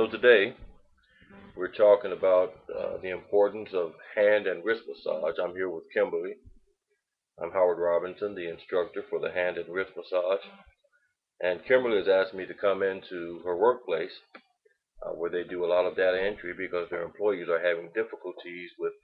So today we're talking about the importance of hand and wrist massage. I'm here with Kimberly. I'm Howard Robinson, the instructor for the hand and wrist massage. And Kimberly has asked me to come into her workplace where they do a lot of data entry because their employees are having difficulties with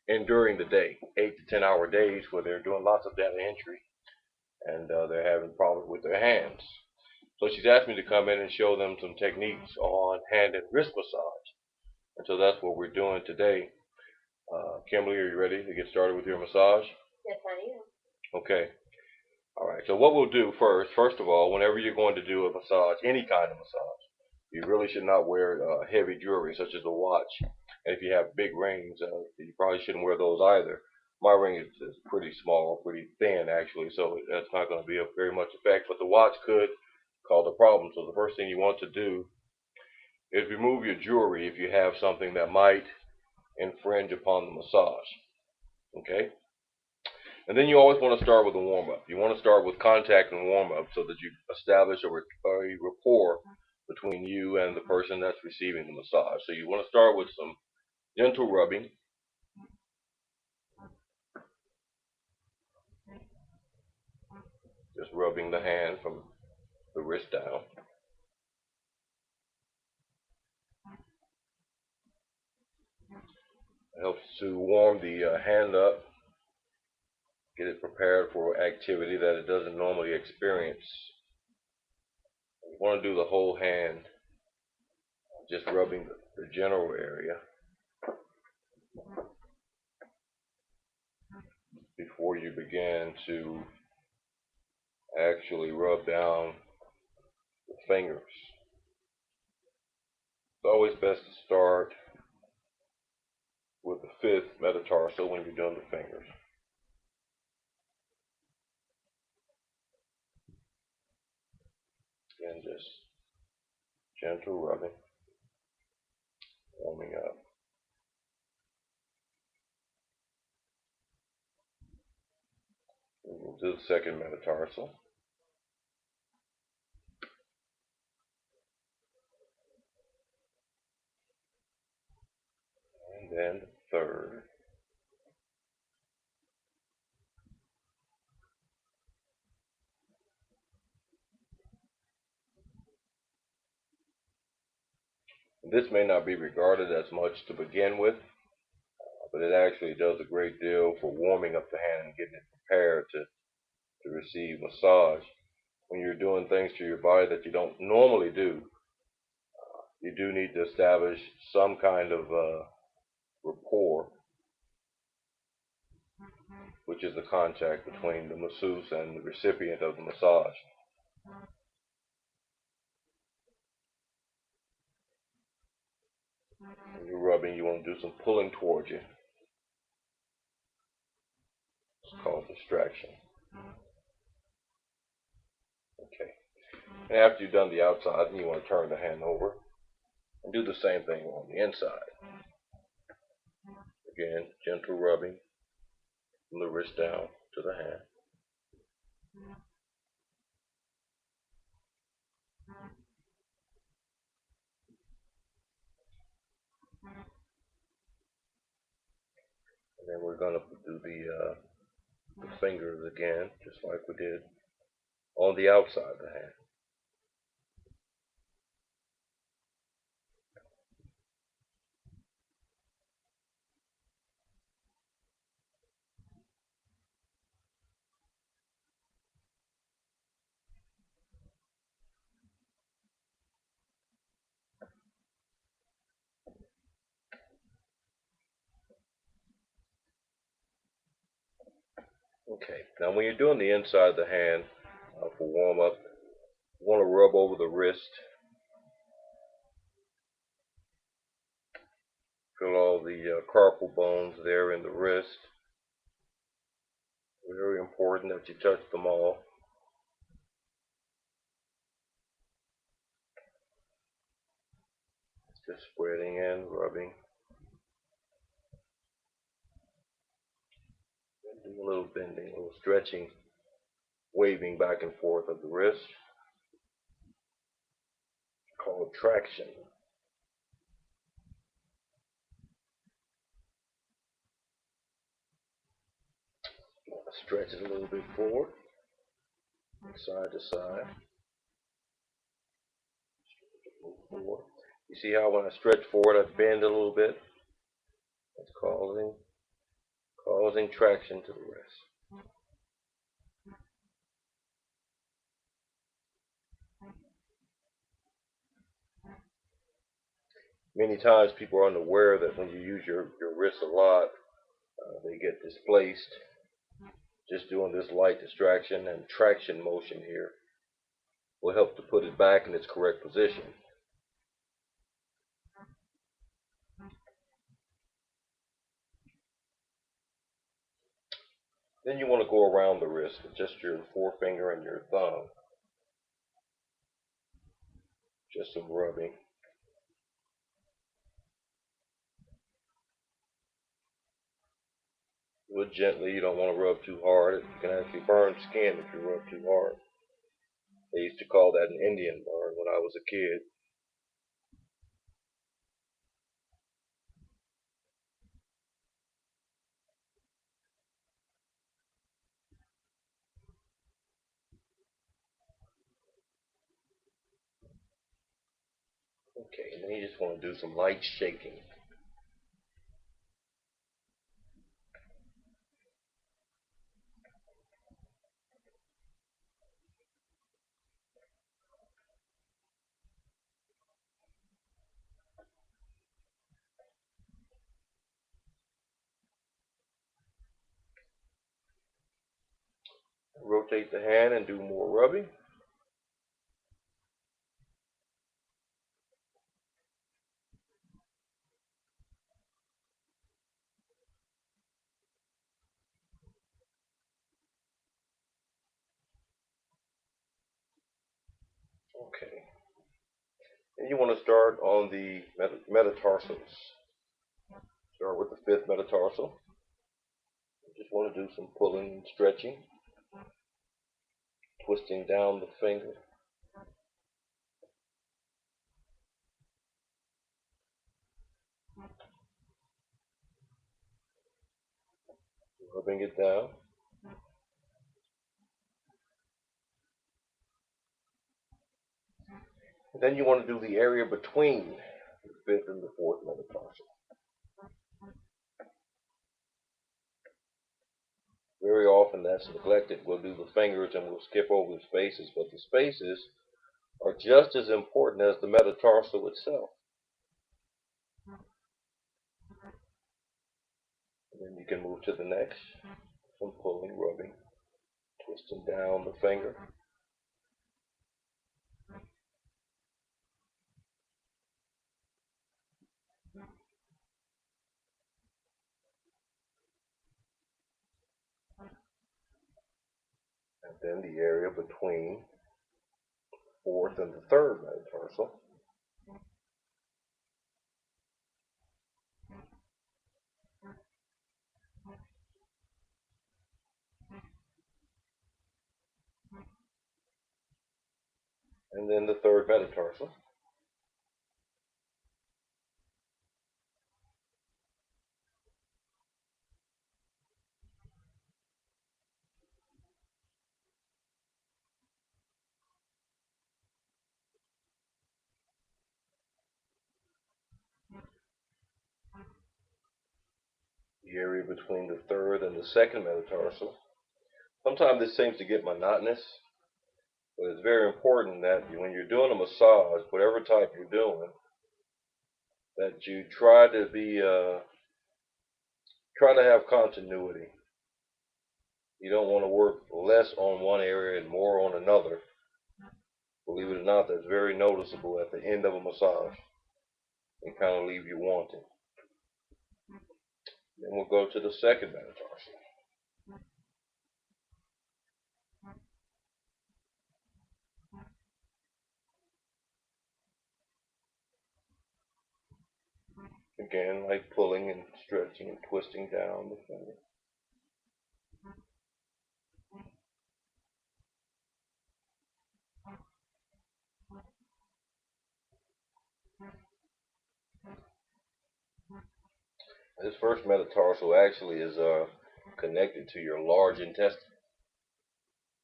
enduring the day, 8 to 10 hour days where they're doing lots of data entry and they're having problems with their hands. So she's asked me to come in and show them some techniques on hand and wrist massage. And so that's what we're doing today. Kimberly, are you ready to get started with your massage? Yes, I am. Okay. All right. So what we'll do first of all, whenever you're going to do a massage, any kind of massage, you really should not wear heavy jewelry such as a watch. And if you have big rings, you probably shouldn't wear those either. My ring is pretty small, pretty thin actually, so that's not going to be of very much effect. But the watch could cause a problem. So the first thing you want to do is remove your jewelry if you have something that might infringe upon the massage. Okay? And then you always want to start with a warm-up. You want to start with contact and warm-up so that you establish a rapport between you and the person that's receiving the massage. So you want to start with some gentle rubbing. Just rubbing the hand from the wrist down. It helps to warm the hand up, get it prepared for activity that it doesn't normally experience. You want to do the whole hand, just rubbing the general area before you begin to actually rub down the fingers. It's always best to start with the fifth metatarsal when you're doing the fingers. And just gentle rubbing, warming up. And we'll do the second metatarsal. And then the third. This may not be regarded as much to begin with, but it actually does a great deal for warming up the hand and getting it prepared to receive massage. When you're doing things to your body that you don't normally do, you do need to establish some kind of rapport, which is the contact between the masseuse and the recipient of the massage. When you're rubbing, you want to do some pulling towards you. It's called distraction. Okay. And after you've done the outside, you want to turn the hand over and do the same thing on the inside. Again, gentle rubbing from the wrist down to the hand. And then we're going to do the fingers again, just like we did on the outside of the hand. Okay, now when you're doing the inside of the hand for warm up, you want to rub over the wrist. Feel all the carpal bones there in the wrist. Very important that you touch them all. Just spreading in, rubbing. And do a little bending, a little stretching, waving back and forth of the wrist. Called traction. Stretch it a little bit forward, side to side. Move forward. You see how when I stretch forward, I bend a little bit? That's causing traction to the wrist. Many times people are unaware that when you use your wrist a lot, they get displaced. Just doing this light distraction and traction motion here will help to put it back in its correct position. Then you want to go around the wrist with just your forefinger and your thumb. Just some rubbing. Do it gently. You don't want to rub too hard. It can actually burn skin if you rub too hard. They used to call that an Indian burn when I was a kid. Okay, and then you just want to do some light shaking. Rotate the hand and do more rubbing. Okay. And you want to start on the metatarsals. Start with the fifth metatarsal. You just want to do some pulling and stretching, twisting down the finger. Rubbing it down. And then you want to do the area between the fifth and the fourth metatarsal. Very often that's neglected. We'll do the fingers and we'll skip over the spaces, but the spaces are just as important as the metatarsal itself. And then you can move to the next. Some pulling, rubbing, twisting down the finger. And then the area between the fourth and the third metatarsal. And then the third metatarsal. The area between the third and the second metatarsal. Sometimes this seems to get monotonous, but it's very important that when you're doing a massage, whatever type you're doing, that you try to have continuity. You don't want to work less on one area and more on another. Believe it or not, that's very noticeable at the end of a massage. It kind of leave you wanting. Then we'll go to the second metatarsal. Again, like pulling and stretching and twisting down the finger. This first metatarsal actually is connected to your large intestine.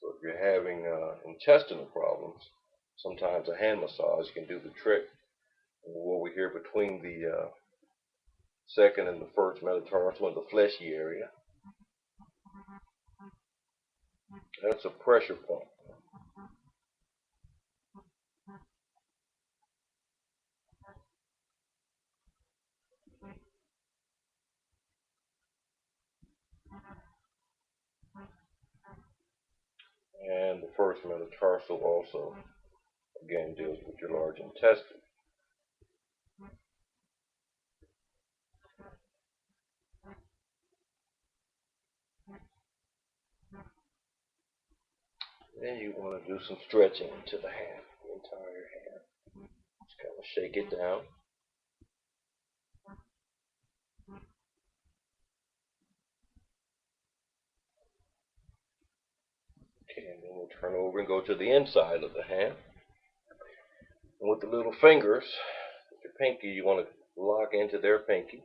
So if you're having intestinal problems, sometimes a hand massage can do the trick. And what we hear between the second and the first metatarsal in the fleshy area, that's a pressure point. And the first metatarsal also, again, deals with your large intestine. Then you want to do some stretching to the hand, the entire hand. Just kind of shake it down. Okay, and then we'll turn over and go to the inside of the hand. And with the little fingers, with your pinky, you want to lock into their pinky.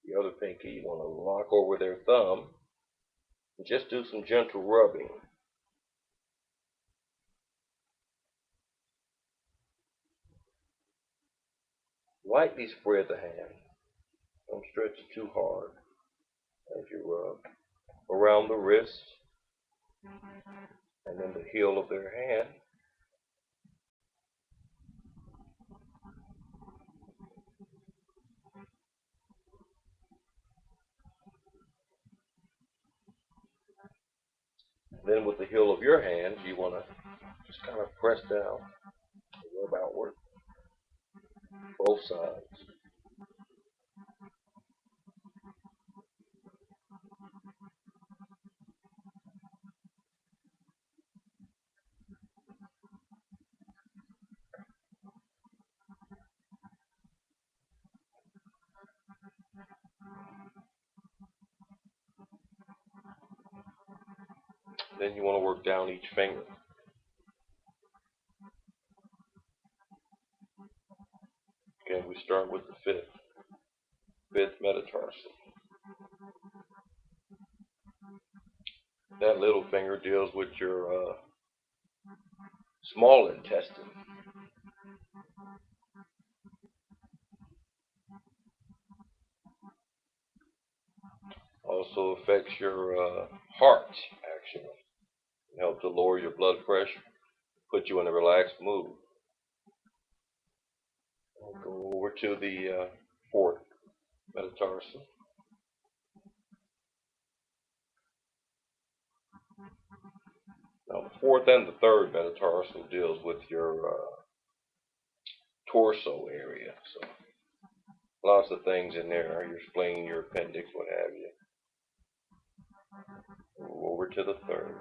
The other pinky, you want to lock over their thumb. And just do some gentle rubbing. Lightly spread the hand. Don't stretch it too hard as you rub around the wrist and then the heel of their hand. Then with the heel of your hand, you want to just kind of press down, rub outward, both sides. Then you want to work down each finger. Again, we start with the fifth metatarsal. That little finger deals with your small intestine. Also affects your heart, actually. It helps to lower your blood pressure, put you in a relaxed mood. We'll go over to the fourth metatarsal. Now, the fourth and the third metatarsal deals with your torso area. So, lots of things in there. Your spleen, your appendix, what have you. Go over to the third.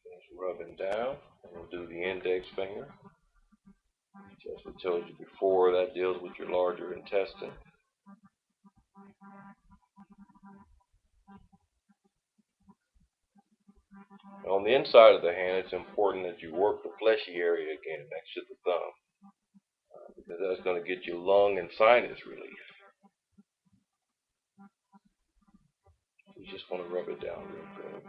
Just rubbing down. And we'll do the index finger. As we told you before, that deals with your larger intestine. On the inside of the hand, it's important that you work the fleshy area again next to the thumb, because that's going to get you lung and sinus relief. You just want to rub it down real good.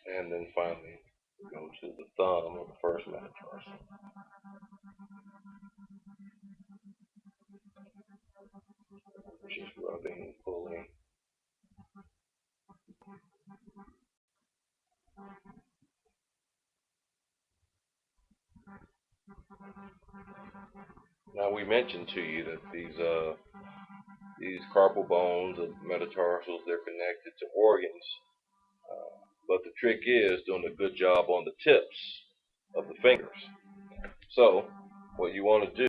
And then finally, go to the thumb of the first metatarsal. Just rubbing and pulling. Now, we mentioned to you that these carpal bones and metatarsals, they're connected to organs. But the trick is doing a good job on the tips of the fingers. So what you want to do